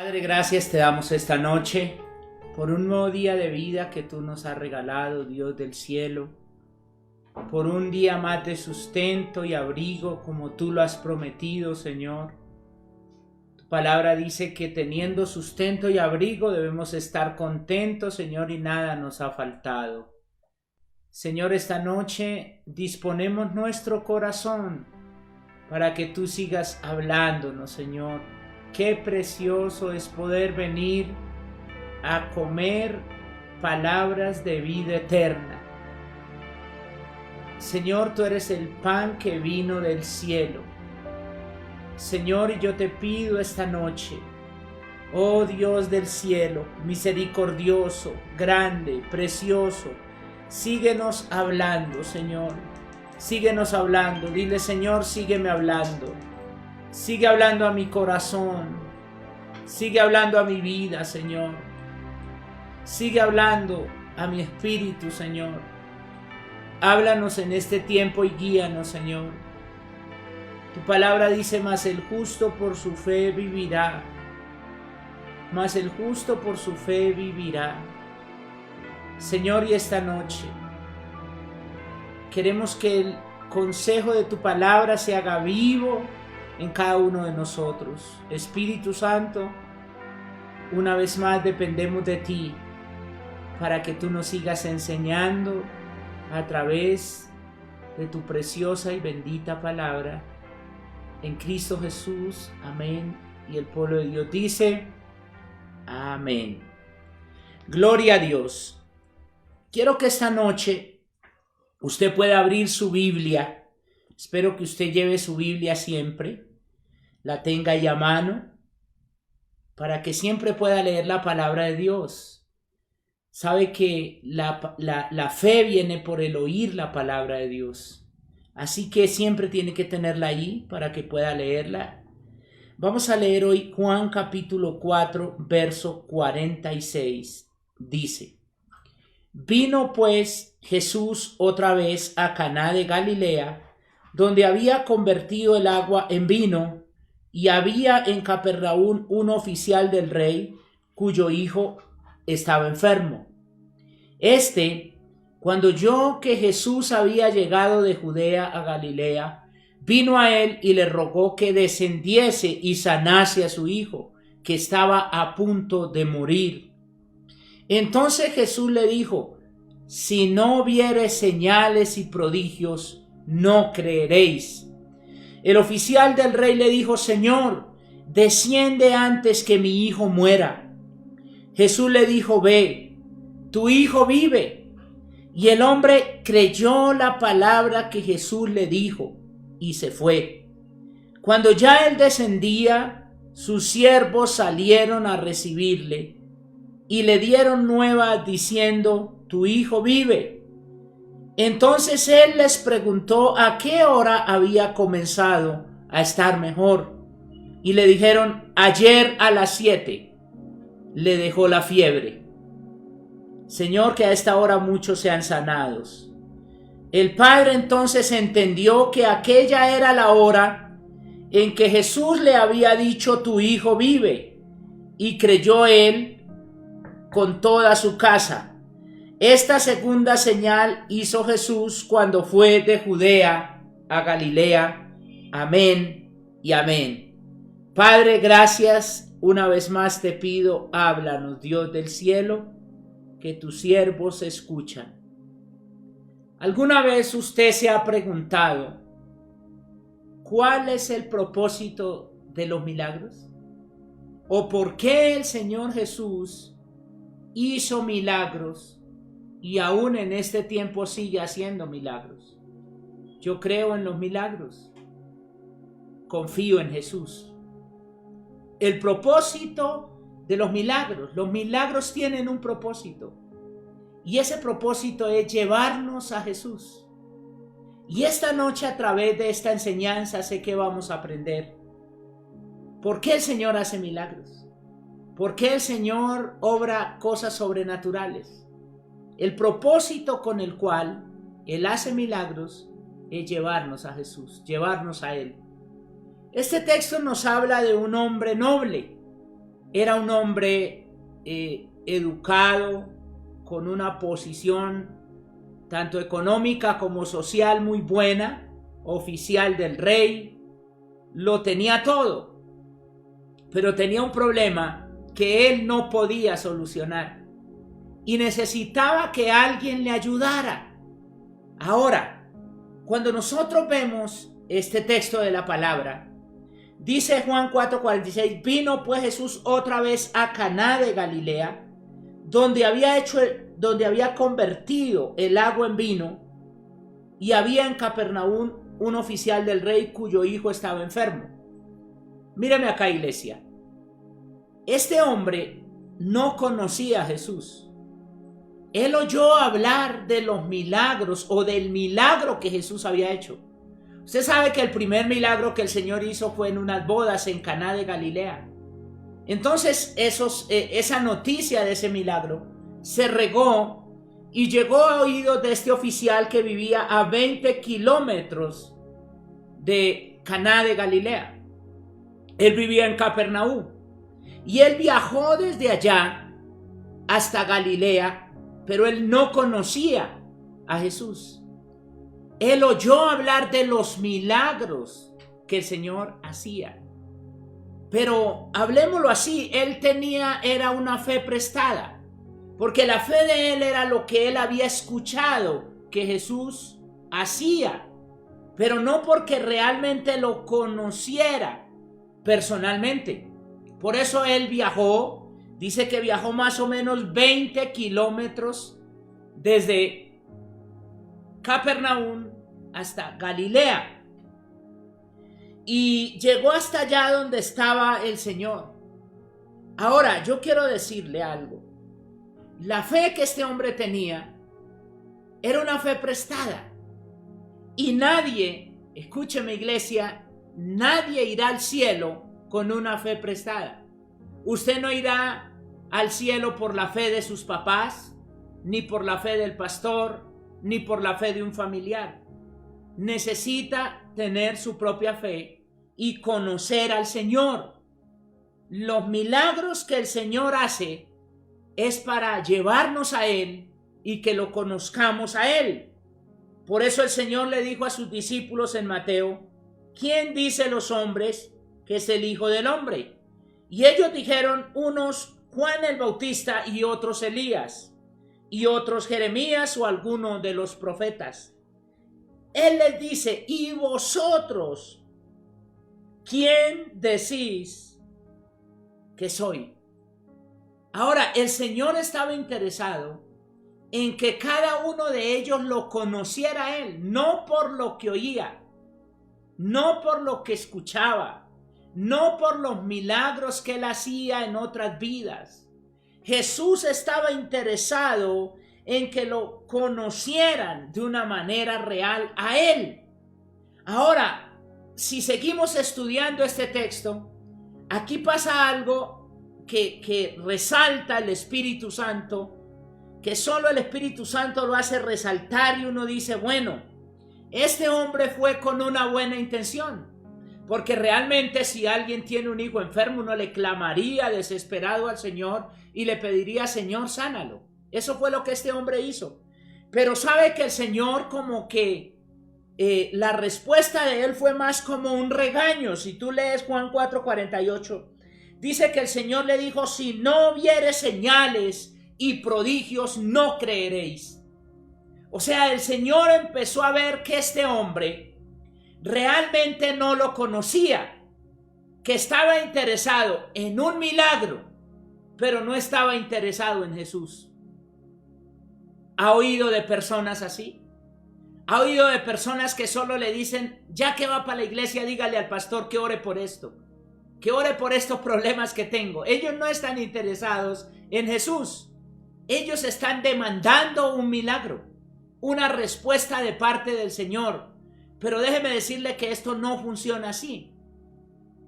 Padre, gracias te damos esta noche por un nuevo día de vida que tú nos has regalado, Dios del cielo, por un día más de sustento y abrigo como tú lo has prometido, Señor. Tu palabra dice que teniendo sustento y abrigo debemos estar contentos, Señor, y nada nos ha faltado. Señor, esta noche disponemos nuestro corazón para que tú sigas hablándonos, Señor. Qué precioso es poder venir a comer palabras de vida eterna. Señor, tú eres el pan que vino del cielo. Señor, y yo te pido esta noche, oh Dios del cielo, misericordioso, grande, precioso, síguenos hablando, Señor. Síguenos hablando. Dile, Señor, sígueme hablando. Sigue hablando a mi corazón. Sigue hablando a mi vida, Señor. Sigue hablando a mi espíritu, Señor. Háblanos en este tiempo y guíanos, Señor. Tu palabra dice, mas el justo por su fe vivirá. Mas el justo por su fe vivirá. Señor, y esta noche queremos que el consejo de tu palabra se haga vivo en cada uno de nosotros. Espíritu Santo, una vez más dependemos de ti para que tú nos sigas enseñando a través de tu preciosa y bendita palabra. En Cristo Jesús, amén. Y el pueblo de Dios dice, amén. Gloria a Dios. Quiero que esta noche usted pueda abrir su Biblia. Espero que usted lleve su Biblia siempre, la tenga ahí a mano, para que siempre pueda leer la palabra de Dios. Sabe que la fe viene por el oír la palabra de Dios. Así que siempre tiene que tenerla ahí para que pueda leerla. Vamos a leer hoy Juan capítulo 4, verso 46. Dice: Vino pues Jesús otra vez a Caná de Galilea, donde había convertido el agua en vino, y había en Capernaum un oficial del rey, cuyo hijo estaba enfermo. Cuando oyó que Jesús había llegado de Judea a Galilea, vino a él y le rogó que descendiese y sanase a su hijo, que estaba a punto de morir. Entonces Jesús le dijo: si no viereis señales y prodigios, no creeréis. El oficial del rey le dijo: Señor, desciende antes que mi hijo muera. Jesús le dijo: ve, tu hijo vive. Y el hombre creyó la palabra que Jesús le dijo y se fue. Cuando ya él descendía, sus siervos salieron a recibirle y le dieron nuevas diciendo: tu hijo vive. Entonces él les preguntó a qué hora había comenzado a estar mejor. Y le dijeron: ayer a las 7 le dejó la fiebre. Señor, que a esta hora muchos sean sanados. El padre entonces entendió que aquella era la hora en que Jesús le había dicho: tu hijo vive. Y creyó él con toda su casa. Esta segunda señal hizo Jesús cuando fue de Judea a Galilea. Amén y amén. Padre, gracias. Una vez más te pido, háblanos, Dios del cielo, que tus siervos escuchan. ¿Alguna vez usted se ha preguntado cuál es el propósito de los milagros? ¿O por qué el Señor Jesús hizo milagros y aún en este tiempo sigue haciendo milagros? Yo creo en los milagros. Confío en Jesús. El propósito de los milagros tienen un propósito. Y ese propósito es llevarnos a Jesús. Y esta noche, a través de esta enseñanza, sé que vamos a aprender por qué el Señor hace milagros. ¿Por qué el Señor obra cosas sobrenaturales? El propósito con el cual Él hace milagros es llevarnos a Jesús, llevarnos a Él. Este texto nos habla de un hombre noble, Era un hombre educado, con una posición tanto económica como social muy buena, oficial del rey, lo tenía todo, pero tenía un problema que él no podía solucionar y necesitaba que alguien le ayudara. Ahora, cuando nosotros vemos este texto de la palabra, dice Juan 4:46, vino pues Jesús otra vez a Caná de Galilea, donde había convertido el agua en vino, y había en Capernaum un oficial del rey cuyo hijo estaba enfermo. Míreme acá, iglesia. Este hombre no conocía a Jesús. Él oyó hablar de los milagros o del milagro que Jesús había hecho. Usted sabe que el primer milagro que el Señor hizo fue en unas bodas en Caná de Galilea. Entonces esa noticia de ese milagro se regó y llegó a oídos de este oficial que vivía a 20 kilómetros de Caná de Galilea. Él vivía en Capernaum y él viajó desde allá hasta Galilea, pero él no conocía a Jesús. Él oyó hablar de los milagros que el Señor hacía. Pero hablemoslo así, era una fe prestada, porque la fe de él era lo que él había escuchado que Jesús hacía, pero no porque realmente lo conociera personalmente. Por eso él viajó, dice que viajó más o menos 20 kilómetros desde Capernaum hasta Galilea. Y llegó hasta allá donde estaba el Señor. Ahora, yo quiero decirle algo. La fe que este hombre tenía era una fe prestada. Y nadie, escúcheme iglesia, nadie irá al cielo con una fe prestada. Usted no irá al cielo por la fe de sus papás, ni por la fe del pastor, ni por la fe de un familiar. Necesita tener su propia fe y conocer al Señor. Los milagros que el Señor hace es para llevarnos a Él y que lo conozcamos a Él. Por eso el Señor le dijo a sus discípulos en Mateo, ¿quién dice los hombres que es el Hijo del Hombre? Y ellos dijeron, unos Juan el Bautista y otros Elías, y otros Jeremías o alguno de los profetas. Él les dice, ¿y vosotros quién decís que soy? Ahora, el Señor estaba interesado en que cada uno de ellos lo conociera a Él, no por lo que oía, no por lo que escuchaba, no por los milagros que Él hacía en otras vidas. Jesús estaba interesado en que lo conocieran de una manera real a Él. Ahora, si seguimos estudiando este texto, aquí pasa algo que resalta el Espíritu Santo, que solo el Espíritu Santo lo hace resaltar, y uno dice, bueno, este hombre fue con una buena intención, porque realmente si alguien tiene un hijo enfermo, uno le clamaría desesperado al Señor y le pediría, Señor, sánalo. Eso fue lo que este hombre hizo. Pero sabe que el Señor como que la respuesta de él fue más como un regaño. Si tú lees Juan 4:48, dice que el Señor le dijo, si no vieres señales y prodigios, no creeréis. O sea, el Señor empezó a ver que este hombre realmente no lo conocía, que estaba interesado en un milagro, pero no estaba interesado en Jesús. ¿Ha oído de personas así? ¿Ha oído de personas que solo le dicen, ya que va para la iglesia, dígale al pastor que ore por esto, que ore por estos problemas que tengo? Ellos no están interesados en Jesús. Ellos están demandando un milagro, una respuesta de parte del Señor. Pero déjeme decirle que esto no funciona así.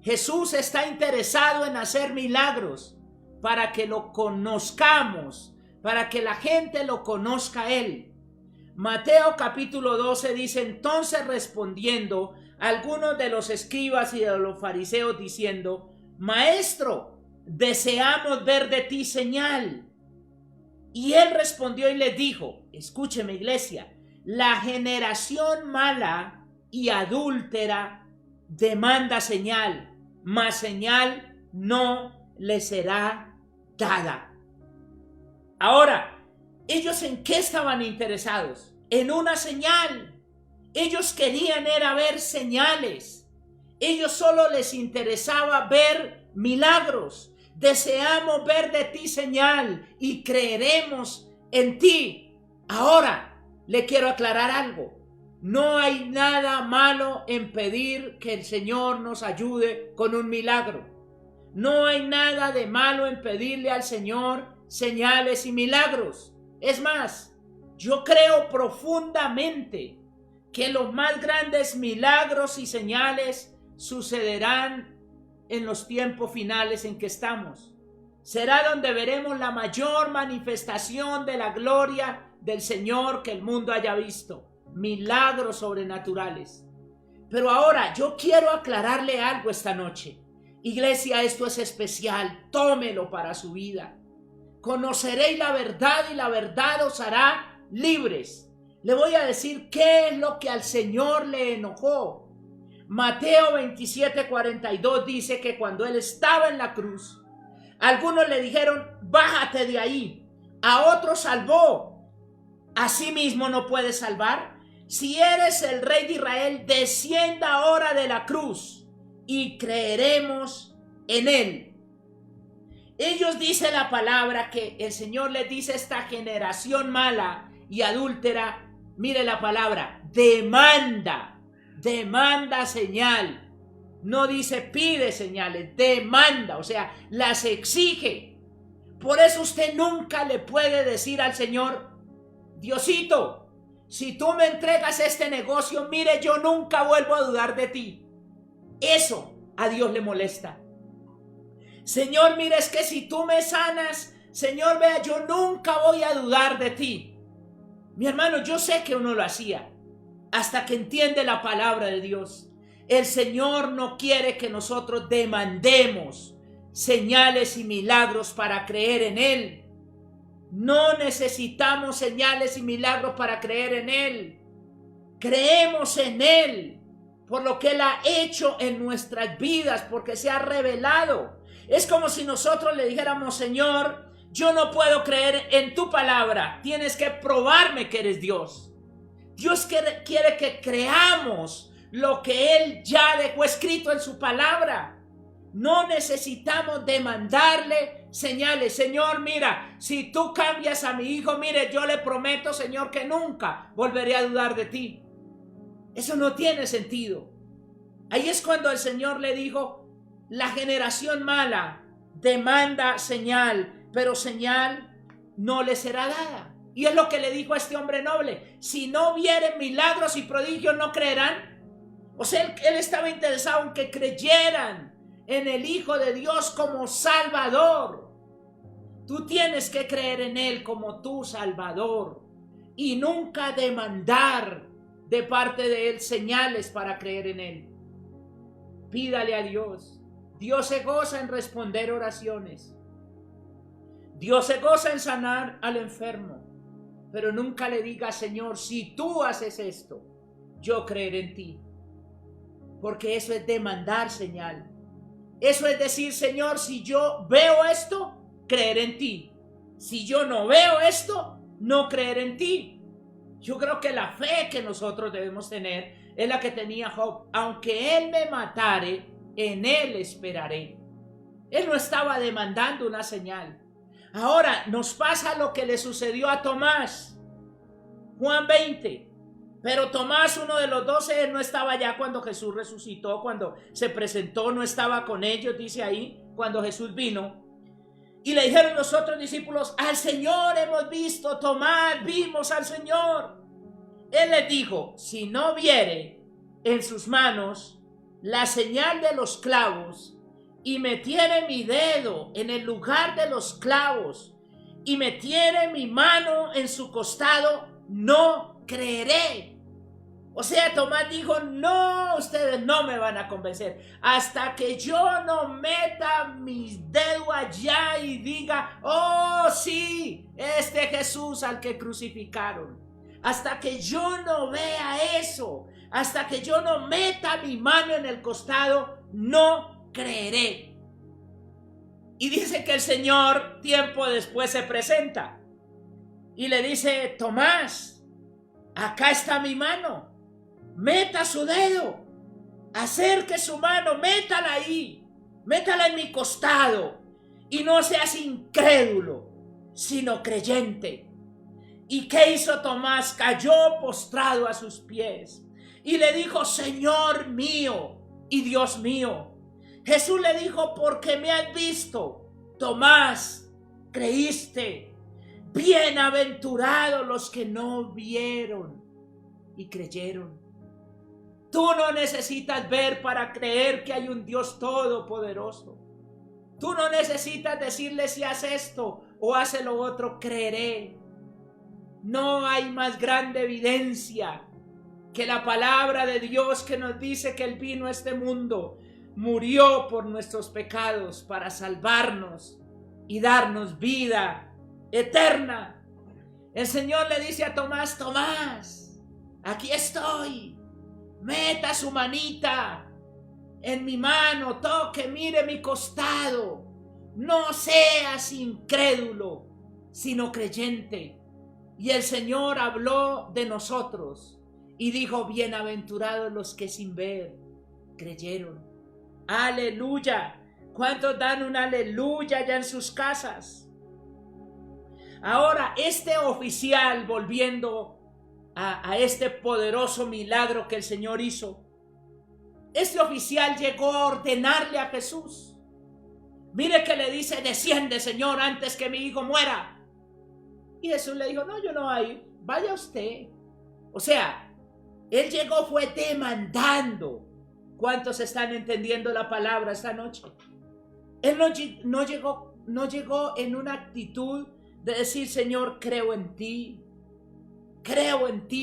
Jesús está interesado en hacer milagros para que lo conozcamos, para que la gente lo conozca a Él. Mateo capítulo 12 dice, entonces respondiendo algunos de los escribas y de los fariseos diciendo, Maestro, deseamos ver de ti señal. Y él respondió y les dijo, escúcheme iglesia, la generación mala y adúltera demanda señal, mas señal no le será dada. Ahora, ¿ellos en qué estaban interesados? En una señal. Ellos querían era ver señales. Ellos solo les interesaba ver milagros. Deseamos ver de ti señal y creeremos en ti. Ahora, le quiero aclarar algo. No hay nada malo en pedir que el Señor nos ayude con un milagro. No hay nada de malo en pedirle al Señor señales y milagros. Es más, yo creo profundamente que los más grandes milagros y señales sucederán en los tiempos finales en que estamos. Será donde veremos la mayor manifestación de la gloria del Señor que el mundo haya visto. Milagros sobrenaturales. Pero ahora yo quiero aclararle algo esta noche. Iglesia, esto es especial. Tómelo para su vida. Conoceréis la verdad y la verdad os hará libres. Le voy a decir qué es lo que al Señor le enojó. Mateo 27:42 dice que cuando él estaba en la cruz, algunos le dijeron, bájate de ahí. A otros salvó. ¿A sí mismo no puedes salvar? Si eres el Rey de Israel, descienda ahora de la cruz y creeremos en él. Ellos dicen la palabra que el Señor les dice a esta generación mala y adúltera, mire la palabra, demanda señal. No dice pide señales, demanda, o sea, las exige. Por eso usted nunca le puede decir al Señor, Diosito, si tú me entregas este negocio, mire, yo nunca vuelvo a dudar de ti. Eso a Dios le molesta. Señor, mire, es que si tú me sanas, Señor, vea, yo nunca voy a dudar de ti. Mi hermano, yo sé que uno lo hacía hasta que entiende la palabra de Dios. El Señor no quiere que nosotros demandemos señales y milagros para creer en Él. No necesitamos señales y milagros para creer en Él. Creemos en Él por lo que Él ha hecho en nuestras vidas, porque se ha revelado. Es como si nosotros le dijéramos, Señor, yo no puedo creer en tu palabra, tienes que probarme que eres Dios. Dios quiere que creamos lo que Él ya dejó escrito en su palabra. No necesitamos demandarle señales. Señor, mira, si tú cambias a mi hijo, mire, yo le prometo, Señor, que nunca volveré a dudar de ti. Eso no tiene sentido. Ahí es cuando el Señor le dijo, la generación mala demanda señal, pero señal no le será dada. Y es lo que le dijo a este hombre noble. Si no vieren milagros y prodigios, no creerán. O sea, él estaba interesado en que creyeran en el Hijo de Dios como Salvador. Tú tienes que creer en Él como tu Salvador y nunca demandar de parte de Él señales para creer en Él. Pídale a Dios. Dios se goza en responder oraciones. Dios se goza en sanar al enfermo. Pero nunca le diga, Señor, si tú haces esto, yo creeré en ti. Porque eso es demandar señal. Eso es decir, Señor, si yo veo esto, creeré en ti. Si yo no veo esto, no creeré en ti. Yo creo que la fe que nosotros debemos tener es la que tenía Job. Aunque él me matare, en él esperaré. Él no estaba demandando una señal. Ahora nos pasa lo que le sucedió a Tomás. Juan 20. Pero Tomás, uno de los 12, él no estaba allá cuando Jesús resucitó, cuando se presentó, no estaba con ellos, dice ahí, cuando Jesús vino. Y le dijeron los otros discípulos, al Señor hemos visto. Tomás, vimos al Señor. Él les dijo, si no viere en sus manos la señal de los clavos, y metiere mi dedo en el lugar de los clavos, y metiere mi mano en su costado, no creeré. O sea, Tomás dijo, no, ustedes no me van a convencer hasta que yo no meta mis dedos allá y diga, oh sí, este Jesús al que crucificaron. Hasta que yo no vea eso, hasta que yo no meta mi mano en el costado, no creeré. Y dice que el Señor tiempo después se presenta y le dice, Tomás, acá está mi mano, meta su dedo, acerque su mano, métala ahí, métala en mi costado y no seas incrédulo, sino creyente. ¿Y qué hizo Tomás? Cayó postrado a sus pies y le dijo, Señor mío y Dios mío. Jesús le dijo, porque me has visto, Tomás, creíste. Bienaventurados los que no vieron y creyeron. Tú no necesitas ver para creer que hay un Dios todopoderoso. Tú no necesitas decirle si hace esto o hace lo otro, creeré. No hay más grande evidencia que la palabra de Dios que nos dice que Él vino a este mundo, murió por nuestros pecados para salvarnos y darnos vida eterna. El Señor le dice a Tomás, Tomás, aquí estoy, meta su manita en mi mano, toque, mire mi costado, no seas incrédulo, sino creyente. Y el Señor habló de nosotros y dijo, bienaventurados los que sin ver creyeron. Aleluya. ¿Cuántos dan un aleluya ya en sus casas? Ahora, este oficial, volviendo a este poderoso milagro que el Señor hizo, este oficial llegó a ordenarle a Jesús. Mire que le dice, desciende, Señor, antes que mi hijo muera. Y Jesús le dijo, no, yo no voy a ir, vaya usted. O sea, él llegó, fue demandando. ¿Cuántos están entendiendo la palabra esta noche? Él no llegó en una actitud de decir, Señor, creo en ti,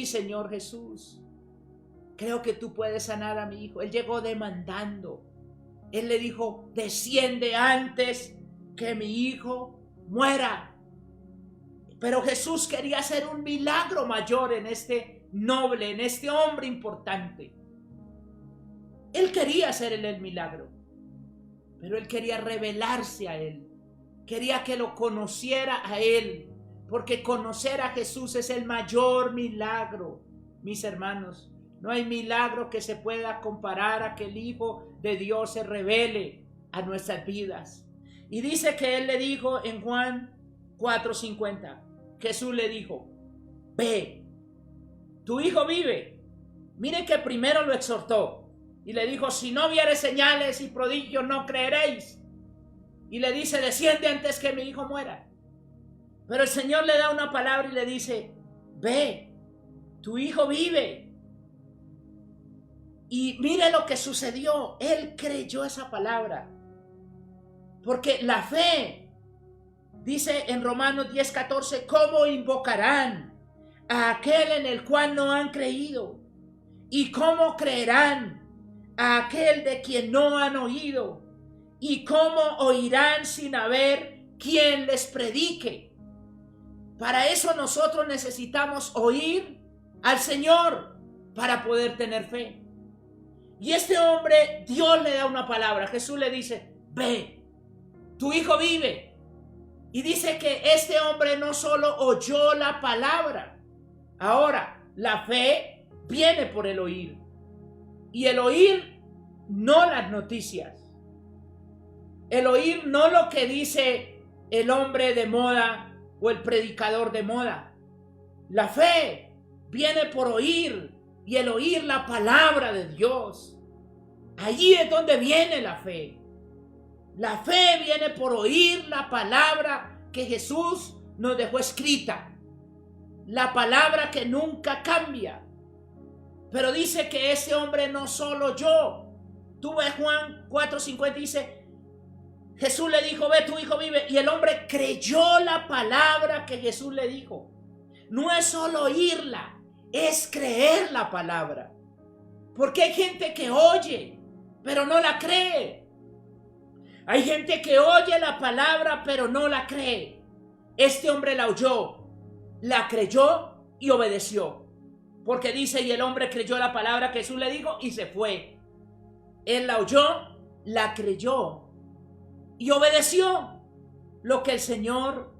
Señor Jesús. Creo que tú puedes sanar a mi hijo. Él llegó demandando. Él le dijo, desciende antes que mi hijo muera. Pero Jesús quería hacer un milagro mayor en este noble, en este hombre importante. Él quería hacer el milagro, pero él quería revelarse a él. Quería que lo conociera a él, porque conocer a Jesús es el mayor milagro, mis hermanos. No hay milagro que se pueda comparar a que el Hijo de Dios se revele a nuestras vidas. Y dice que él le dijo en Juan 4:50, Jesús le dijo, ve, tu hijo vive. Mire que primero lo exhortó y le dijo, si no vieres señales y prodigios no creeréis. Y le dice, desciende antes que mi hijo muera. Pero el Señor le da una palabra y le dice, ve, tu hijo vive. Y mire lo que sucedió. Él creyó esa palabra. Porque la fe, dice en Romanos 10:14, ¿cómo invocarán a aquel en el cual no han creído? ¿Y cómo creerán a aquel de quien no han oído? ¿Y cómo oirán sin haber quien les predique? Para eso nosotros necesitamos oír al Señor para poder tener fe. Y este hombre, Dios le da una palabra. Jesús le dice, ve, tu hijo vive. Y dice que este hombre no solo oyó la palabra. Ahora, la fe viene por el oír. Y el oír no las noticias. El oír no lo que dice el hombre de moda o el predicador de moda. La fe viene por oír, y el oír la palabra de Dios. Allí es donde viene la fe. La fe viene por oír la palabra que Jesús nos dejó escrita. La palabra que nunca cambia. Pero dice que ese hombre no solo oyó. Tú ves Juan 4:50, dice, Jesús le dijo, ve, tu hijo vive. Y el hombre creyó la palabra que Jesús le dijo. No es solo oírla, es creer la palabra. Porque hay gente que oye, pero no la cree. Hay gente que oye la palabra pero no la cree. Este hombre la oyó, la creyó y obedeció. Porque dice, y el hombre creyó la palabra que Jesús le dijo y se fue. Él la oyó, la creyó y obedeció lo que el Señor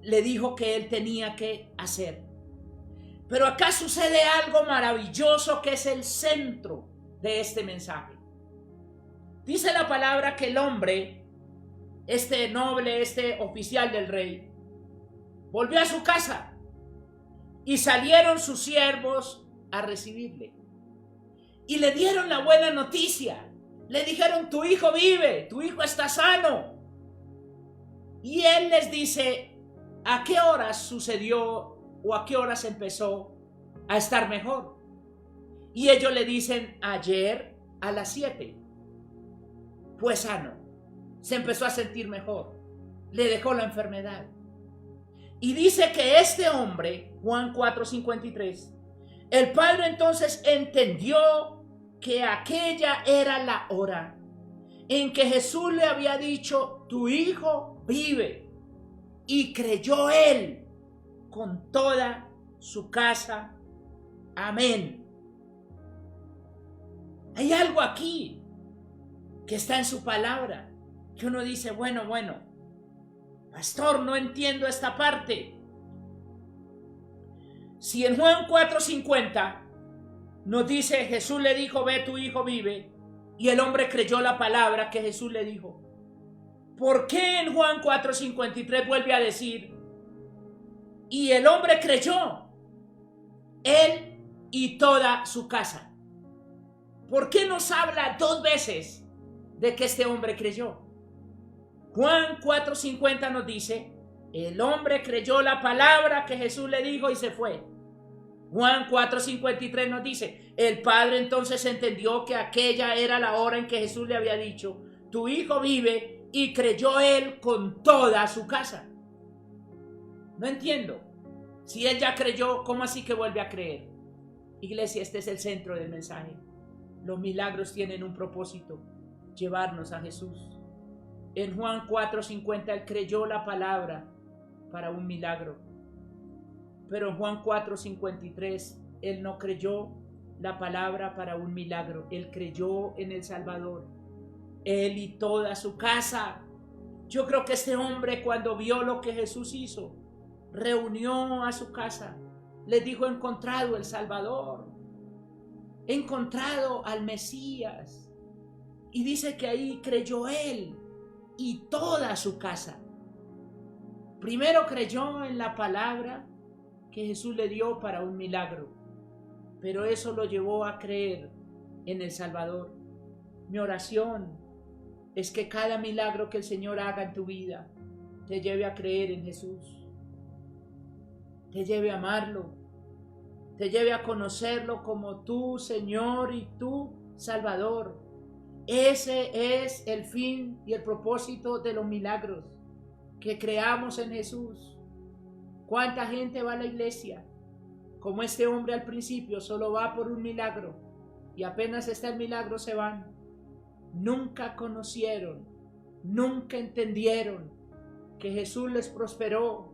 le dijo que él tenía que hacer. Pero acá sucede algo maravilloso que es el centro de este mensaje. Dice la palabra que el hombre, este noble, este oficial del rey, volvió a su casa y salieron sus siervos a recibirle. Y le dieron la buena noticia. Le dijeron, tu hijo vive, tu hijo está sano. Y él les dice, ¿a qué horas sucedió o a qué horas empezó a estar mejor? Y ellos le dicen, ayer a las 7. Fue sano, se empezó a sentir mejor, le dejó la enfermedad. Y dice que este hombre, Juan 4:53, el padre entonces entendió que aquella era la hora en que Jesús le había dicho, tu hijo vive. Y creyó él con toda su casa. Amén. Hay algo aquí que está en su palabra, que uno dice, bueno, pastor, no entiendo esta parte. Si en Juan 4:50 nos dice, Jesús le dijo, ve, tu hijo vive, y el hombre creyó la palabra que Jesús le dijo, ¿por qué en Juan 4:53 vuelve a decir, y el hombre creyó, él y toda su casa? ¿Por qué nos habla 2 veces de que este hombre creyó? Juan 4:50 nos dice, el hombre creyó la palabra que Jesús le dijo y se fue. Juan 4:53 nos dice, el padre entonces entendió que aquella era la hora en que Jesús le había dicho, tu hijo vive, y creyó él con toda su casa. No entiendo. Si él ya creyó, ¿cómo así que vuelve a creer? Iglesia, este es el centro del mensaje. Los milagros tienen un propósito, llevarnos a Jesús. En Juan 4:50 él creyó la palabra para un milagro. Pero en Juan 4:53 él no creyó la palabra para un milagro. Él creyó en el Salvador. Él y toda su casa. Yo creo que este hombre, cuando vio lo que Jesús hizo, reunió a su casa. Les dijo, he encontrado el Salvador. He encontrado al Mesías. Y dice que ahí creyó él y toda su casa. Primero creyó en la palabra que Jesús le dio para un milagro, pero eso lo llevó a creer en el Salvador. Mi oración es que cada milagro que el Señor haga en tu vida te lleve a creer en Jesús, te lleve a amarlo, te lleve a conocerlo como tu Señor y tu Salvador. Ese es el fin y el propósito de los milagros, que creamos en Jesús. ¿Cuánta gente va a la iglesia? Como este hombre al principio solo va por un milagro y apenas está el milagro se van. Nunca conocieron, nunca entendieron que Jesús les prosperó,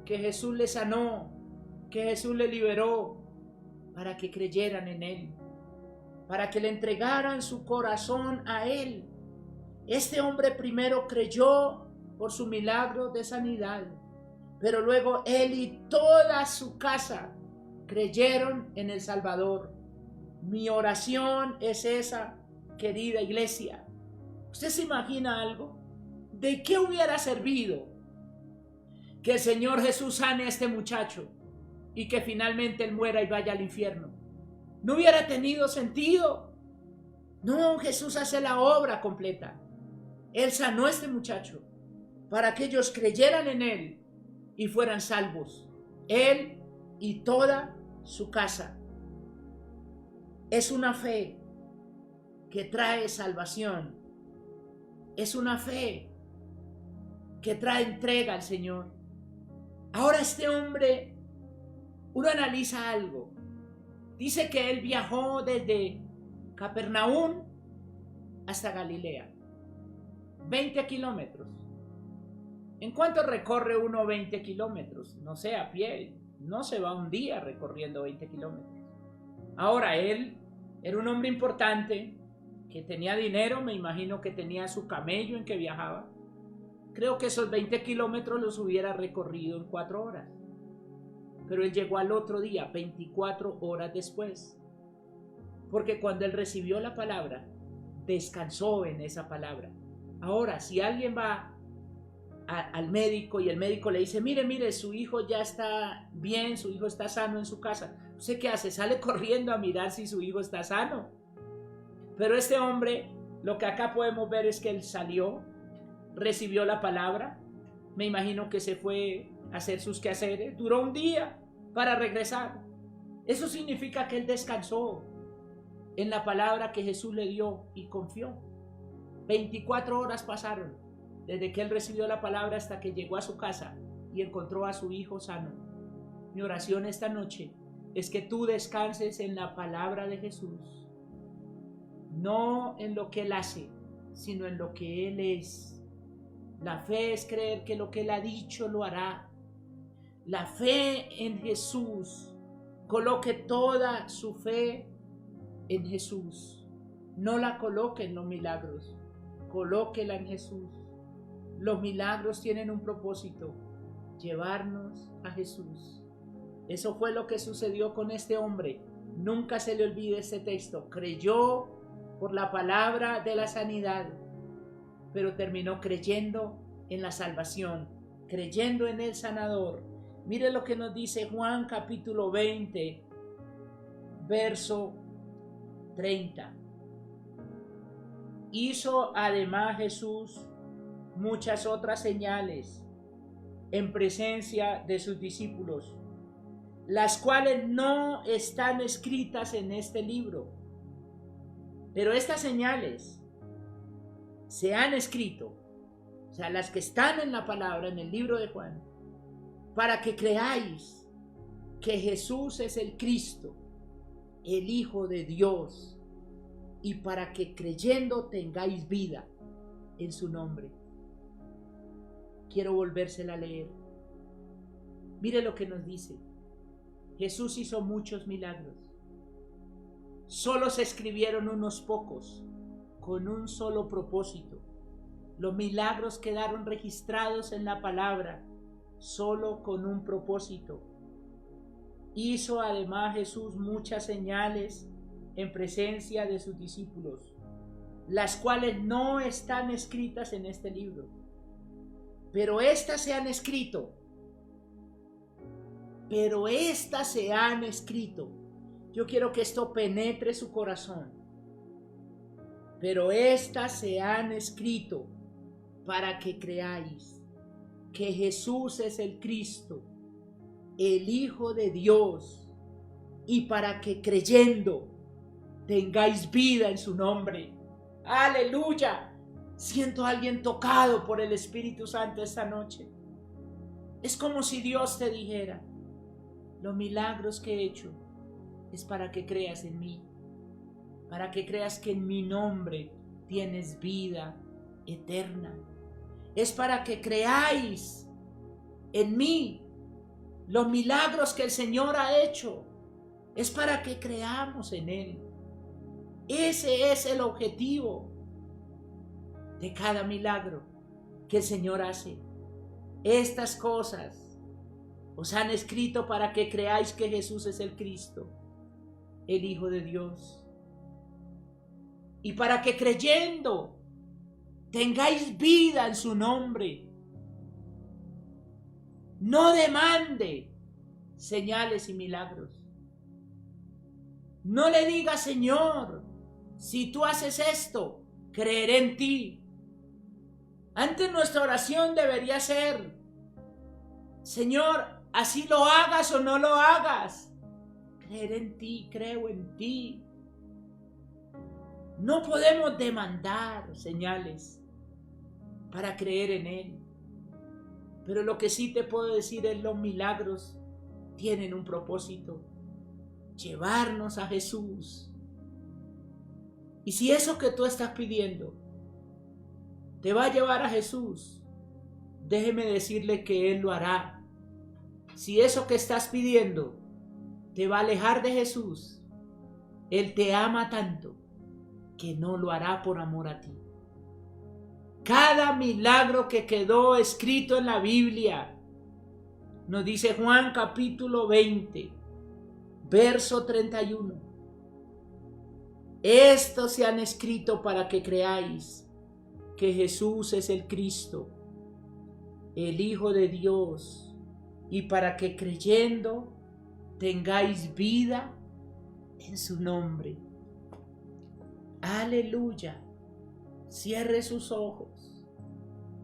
que Jesús les sanó, que Jesús les liberó, para que creyeran en Él, para que le entregaran su corazón a Él. Este hombre primero creyó por su milagro de sanidad, pero luego él y toda su casa creyeron en el Salvador. Mi oración es esa, querida iglesia. ¿Usted se imagina algo? ¿De qué hubiera servido que el Señor Jesús sane a este muchacho y que finalmente él muera y vaya al infierno? No hubiera tenido sentido. No, Jesús hace la obra completa. Él sanó a este muchacho para que ellos creyeran en él y fueran salvos, él y toda su casa. Es una fe que trae salvación. Es una fe que trae entrega al Señor. Ahora este hombre, uno analiza algo. Dice que él viajó desde Capernaum hasta Galilea. 20 kilómetros. ¿En cuánto recorre uno 20 kilómetros? No sé, a pie. No se va un día recorriendo 20 kilómetros. Ahora, él era un hombre importante, que tenía dinero, me imagino que tenía su camello en que viajaba. Creo que esos 20 kilómetros los hubiera recorrido en 4 horas. Pero él llegó al otro día, 24 horas después. Porque cuando él recibió la palabra, descansó en esa palabra. Ahora, si alguien va al médico y el médico le dice, mire, su hijo ya está bien, su hijo está sano en su casa, ¿usted qué hace? Sale corriendo a mirar si su hijo está sano. Pero este hombre, lo que acá podemos ver es que él salió, recibió la palabra, me imagino que se fue a hacer sus quehaceres, duró un día para regresar. Eso significa que él descansó en la palabra que Jesús le dio y confió. 24 horas pasaron desde que él recibió la palabra hasta que llegó a su casa y encontró a su hijo sano. Mi oración esta noche es que tú descanses en la palabra de Jesús, no en lo que él hace, sino en lo que él es. La fe es creer que lo que él ha dicho lo hará. La fe en Jesús, coloque toda su fe en Jesús. No la coloque en los milagros, colóquela en Jesús. Los milagros tienen un propósito, llevarnos a Jesús. Eso fue lo que sucedió con este hombre. Nunca se le olvide este texto. Creyó por la palabra de la sanidad, pero terminó creyendo en la salvación, creyendo en el sanador. Mire lo que nos dice Juan capítulo 20, verso 30. Hizo además Jesús muchas otras señales en presencia de sus discípulos, las cuales no están escritas en este libro. Pero estas señales se han escrito, o sea, las que están en la palabra, en el libro de Juan, para que creáis que Jesús es el Cristo, el Hijo de Dios, y para que creyendo tengáis vida en su nombre. Quiero volvérsela a leer. Mire lo que nos dice. Jesús hizo muchos milagros. Solo se escribieron unos pocos, con un solo propósito. Los milagros quedaron registrados en la palabra, solo con un propósito. Hizo además Jesús muchas señales en presencia de sus discípulos, las cuales no están escritas en este libro. Pero estas se han escrito. Yo quiero que esto penetre su corazón. Pero estas se han escrito para que creáis que Jesús es el Cristo, el Hijo de Dios, y para que creyendo tengáis vida en su nombre. ¡Aleluya! Siento a alguien tocado por el Espíritu Santo esta noche. Es como si Dios te dijera, los milagros que he hecho es para que creas en mí, para que creas que en mi nombre tienes vida eterna. Es para que creáis en mí. Los milagros que el Señor ha hecho es para que creamos en Él. Ese es el objetivo de cada milagro que el Señor hace. Estas cosas os han escrito para que creáis que Jesús es el Cristo, el Hijo de Dios, y para que creyendo tengáis vida en su nombre. No demande señales y milagros. No le diga, Señor, si tú haces esto, creeré en ti. Antes nuestra oración debería ser, Señor, así lo hagas o no lo hagas, creeré en ti, creo en ti. No podemos demandar señales para creer en Él. Pero lo que sí te puedo decir es los milagros tienen un propósito, llevarnos a Jesús. Y si eso que tú estás pidiendo te va a llevar a Jesús, déjeme decirle que Él lo hará. Si eso que estás pidiendo te va a alejar de Jesús, Él te ama tanto que no lo hará por amor a ti. Cada milagro que quedó escrito en la Biblia, nos dice Juan capítulo 20, verso 31. Estos se han escrito para que creáis que Jesús es el Cristo, el Hijo de Dios, y para que creyendo tengáis vida en su nombre. Aleluya. Cierre sus ojos.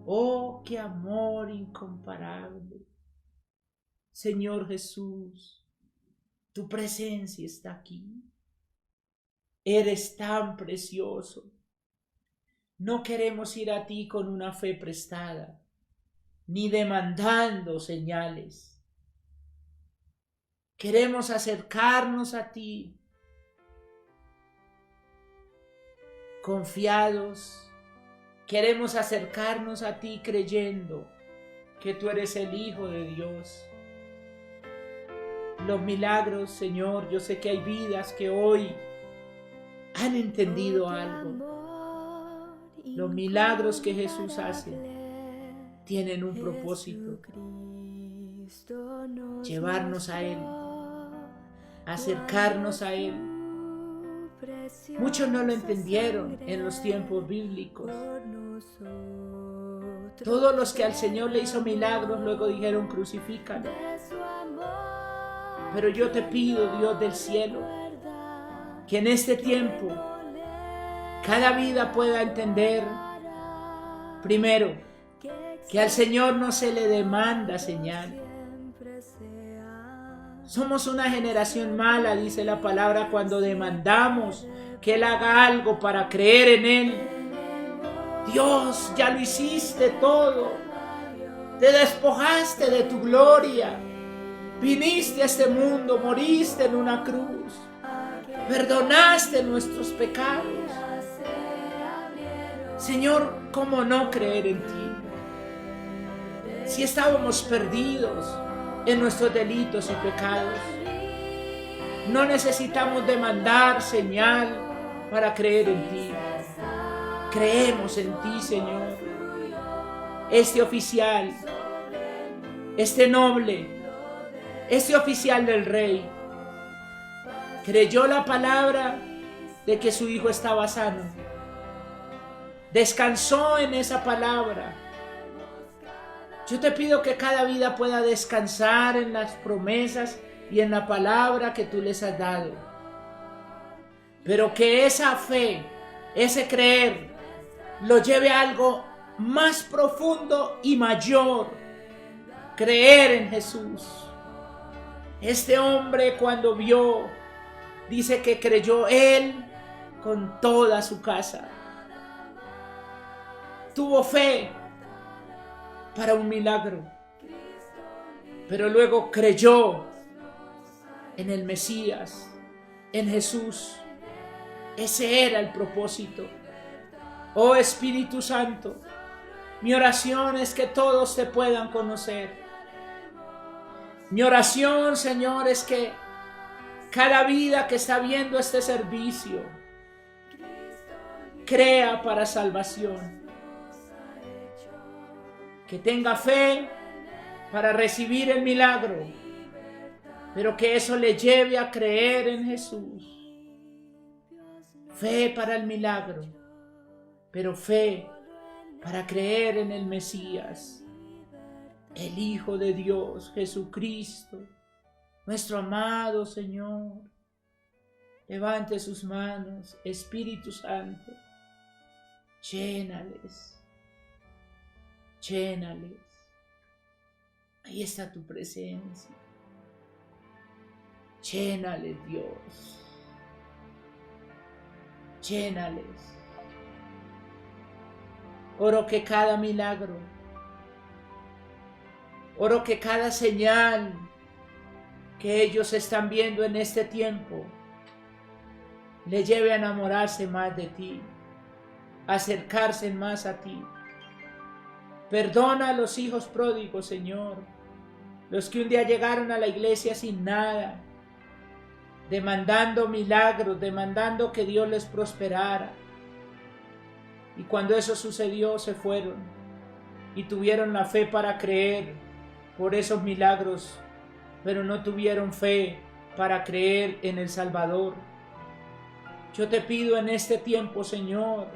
Oh, qué amor incomparable. Señor Jesús, tu presencia está aquí. Eres tan precioso. No queremos ir a ti con una fe prestada, ni demandando señales. Queremos acercarnos a ti confiados. Queremos acercarnos a ti creyendo que tú eres el Hijo de Dios. Los milagros, Señor, yo sé que hay vidas que hoy han entendido algo. Los milagros que Jesús hace tienen un propósito: llevarnos a Él, acercarnos a Él. Muchos no lo entendieron en los tiempos bíblicos. Todos los que al Señor le hizo milagros luego dijeron: crucifícalo. Pero yo te pido, Dios del cielo, que en este tiempo cada vida pueda entender, primero, que al Señor no se le demanda señal. Somos una generación mala, dice la palabra, cuando demandamos que Él haga algo para creer en Él. Dios, ya lo hiciste todo. Te despojaste de tu gloria. Viniste a este mundo, moriste en una cruz. Perdonaste nuestros pecados. Señor, ¿cómo no creer en ti? Si estábamos perdidos en nuestros delitos y pecados, no necesitamos demandar señal para creer en ti. Creemos en ti, Señor. Este oficial, este noble, este oficial del rey, creyó la palabra de que su hijo estaba sano. Descansó en esa palabra. Yo te pido que cada vida pueda descansar en las promesas y en la palabra que tú les has dado. Pero que esa fe, ese creer, lo lleve a algo más profundo y mayor. Creer en Jesús. Este hombre, cuando vio, dice que creyó él con toda su casa. Tuvo fe para un milagro, pero luego creyó en el Mesías, en Jesús. Ese era el propósito. Oh Espíritu Santo, mi oración es que todos te puedan conocer. Mi oración, Señor, es que cada vida que está viendo este servicio crea para salvación. Que tenga fe para recibir el milagro, pero que eso le lleve a creer en Jesús. Fe para el milagro, pero fe para creer en el Mesías, el Hijo de Dios, Jesucristo, nuestro amado Señor. Levante sus manos, Espíritu Santo, llénales. Llénales. Ahí está tu presencia. Llénales, Dios. Llénales. Oro que cada milagro, oro que cada señal que ellos están viendo en este tiempo le lleve a enamorarse más de ti, a acercarse más a ti. Perdona a los hijos pródigos, Señor, los que un día llegaron a la iglesia sin nada, demandando milagros, demandando que Dios les prosperara. Y cuando eso sucedió, se fueron y tuvieron la fe para creer por esos milagros, pero no tuvieron fe para creer en el Salvador. Yo te pido en este tiempo, Señor,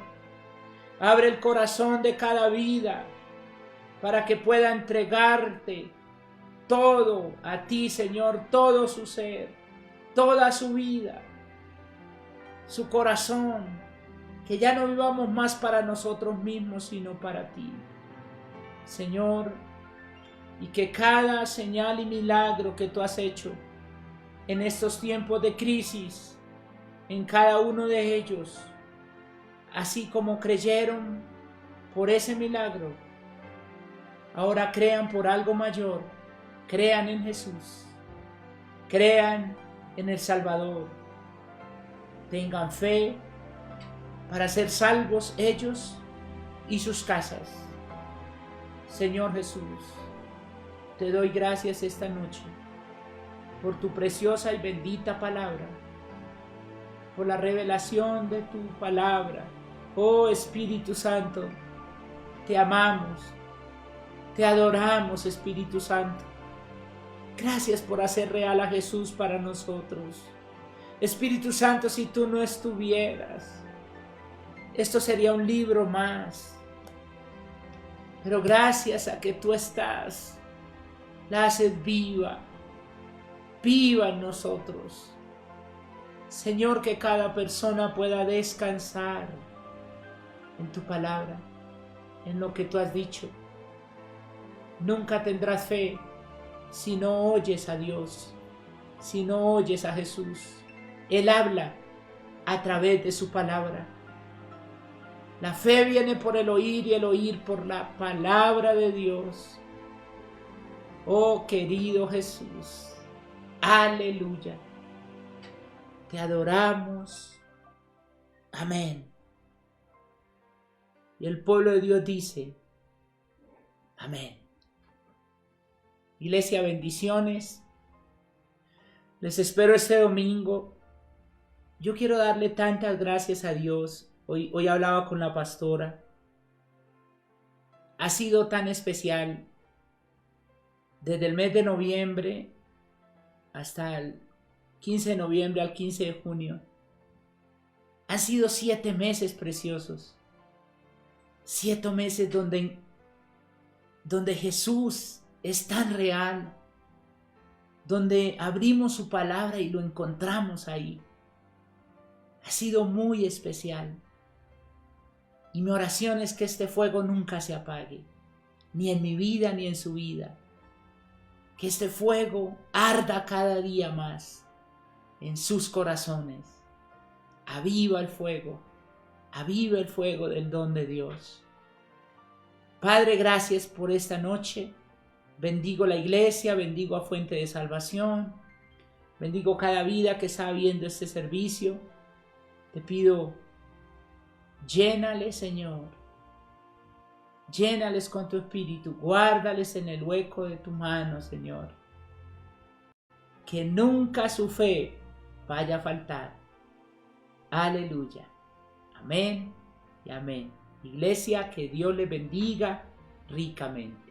abre el corazón de cada vida para que pueda entregarte todo a ti, Señor, todo su ser, toda su vida, su corazón, que ya no vivamos más para nosotros mismos, sino para ti, Señor, y que cada señal y milagro que tú has hecho en estos tiempos de crisis, en cada uno de ellos, así como creyeron por ese milagro, ahora crean por algo mayor, crean en Jesús, crean en el Salvador, tengan fe para ser salvos ellos y sus casas. Señor Jesús, te doy gracias esta noche por tu preciosa y bendita palabra, por la revelación de tu palabra. Oh Espíritu Santo, te amamos, te adoramos, Espíritu Santo. Gracias por hacer real a Jesús para nosotros. Espíritu Santo, si tú no estuvieras, esto sería un libro más. Pero gracias a que tú estás, la haces viva, viva en nosotros. Señor, que cada persona pueda descansar en tu palabra, en lo que tú has dicho. Nunca tendrás fe si no oyes a Dios, si no oyes a Jesús. Él habla a través de su palabra. La fe viene por el oír y el oír por la palabra de Dios. Oh querido Jesús, aleluya. Te adoramos. Amén. Y el pueblo de Dios dice, amén. Iglesia, bendiciones. Les espero este domingo. Yo quiero darle tantas gracias a Dios. Hoy hablaba con la pastora. Ha sido tan especial. Desde el mes de noviembre hasta el 15 de noviembre al 15 de junio. Han sido 7 meses preciosos. 7 meses donde Jesús es tan real. Donde abrimos su palabra y lo encontramos ahí. Ha sido muy especial. Y mi oración es que este fuego nunca se apague. Ni en mi vida ni en su vida. Que este fuego arda cada día más en sus corazones. Aviva el fuego del don de Dios. Padre, gracias por esta noche. Bendigo la iglesia, bendigo a Fuente de Salvación, bendigo cada vida que está viendo este servicio. Te pido, llénales, Señor. Llénales con tu espíritu, guárdales en el hueco de tu mano, Señor. Que nunca su fe vaya a faltar. Aleluya. Amén y amén. Iglesia, que Dios les bendiga ricamente.